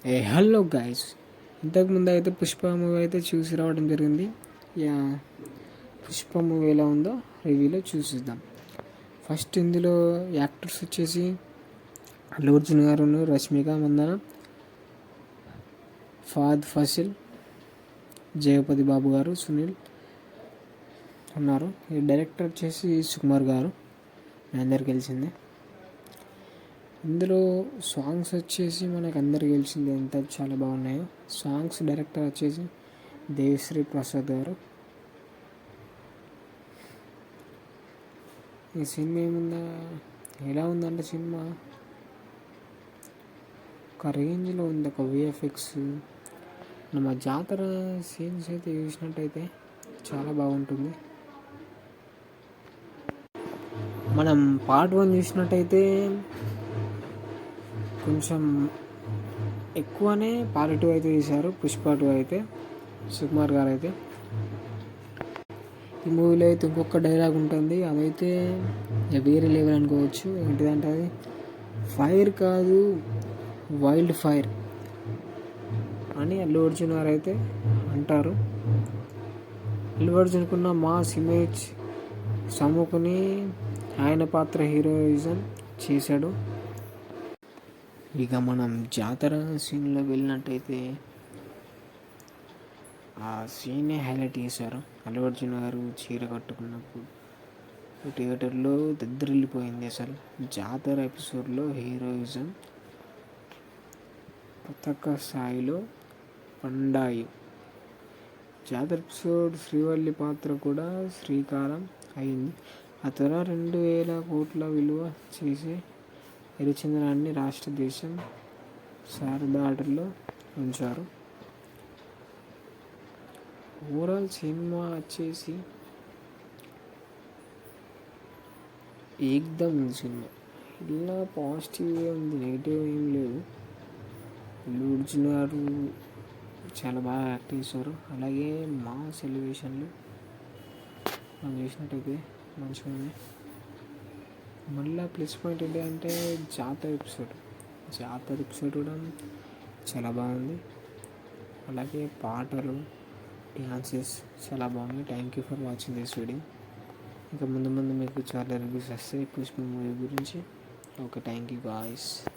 Hello guys, ఇంతకుముందు అయితే Pushpa movie అయితే చూసి రావడం జరిగింది. యా పుష్ప మూవీ ఎలా ఉందో రివ్యూలో చూసిద్దాం. ఫస్ట్ ఇందులో యాక్టర్స్ వచ్చేసి అల్లు అర్జున్ గారు, రష్మిక మందన, ఫాద్ ఫసిల్, జయపతి బాబు గారు, సునీల్ ఉన్నారు. ఈ డైరెక్టర్ వచ్చేసి సుకుమార్ గారు, మీ అందరికి తెలిసిందే. ఇందులో సాంగ్స్ వచ్చేసి మనకు అందరికి తెలిసింది ఎంత చాలా బాగున్నాయో. సాంగ్స్ డైరెక్టర్ వచ్చేసి దేవిశ్రీ ప్రసాద్ గారు. ఈ సినిమా ఎలా ఉందంటే సినిమా ఒక రేంజ్లో ఉంది. ఒక విఎఫ్ఎక్స్ మన జాతర సీన్స్ అయితే చూసినట్టయితే చాలా బాగుంటుంది. మనం పార్ట్ 1 చూసినట్టయితే కొంచెం ఎక్కువనే పాజిటివ్ అయితే తీశారు. పుష్ప 2 అయితే సుకుమార్ గారు అయితే. ఈ మూవీలో అయితే ఇంకొక డైలాగ్ ఉంటుంది, అదైతే వేరే లెవెల్ అనుకోవచ్చు. ఏంటిదంటే అది ఫైర్ కాదు వైల్డ్ ఫైర్ అని అల్లు అర్జున్ గారు అయితే అంటారు. అల్లు అర్జున్కున్న మాస్ ఇమేజ్ సమ్ముకుని ఆయన పాత్ర హీరోయిజం చేశాడు. ఇక మనం జాతర సీన్లో వెళ్ళినట్టయితే ఆ సీనే హైలైట్ చేశారు. అల్లు అర్జున్ గారు చీర కట్టుకున్నప్పుడు థియేటర్లో దద్దరిల్లిపోయింది. అసలు జాతర ఎపిసోడ్లో హీరోయిజం పతాక స్థాయిలో పండాయి. జాతర ఎపిసోడ్ శ్రీవల్లి పాత్ర కూడా శ్రీకారం అయింది. ఆ తర్వాత 2000 కోట్ల విలువ చేసే ఎర్రచందనాన్ని రాష్ట్ర దేశం శారదాటలో ఉంచారు. ఓవరాల్ సినిమా వచ్చేసి ఏకదమ్ సినిమా. ఇలా పాజిటివ్గా ఉంది, నెగిటివ్ ఏం లేదు. అల్లు అర్జున్ గారు చాలా బాగా యాక్ట్ చేశారు. అలాగే మాస్ ఎలివేషన్లు మనం చేసినట్టయితే మంచిగా ఉంది. మళ్ళీ ప్లస్ పాయింట్ ఏంటంటే జాతర ఎపిసోడ్ కూడా చాలా బాగుంది. అలాగే పాటలు, డ్యాన్సెస్ చాలా బాగున్నాయి. Thank you for watching this video. ఇంకా ముందు మీకు చాలా రివ్యూస్ వస్తాయి పుష్ప మూవీ గురించి. Okay, thank you guys.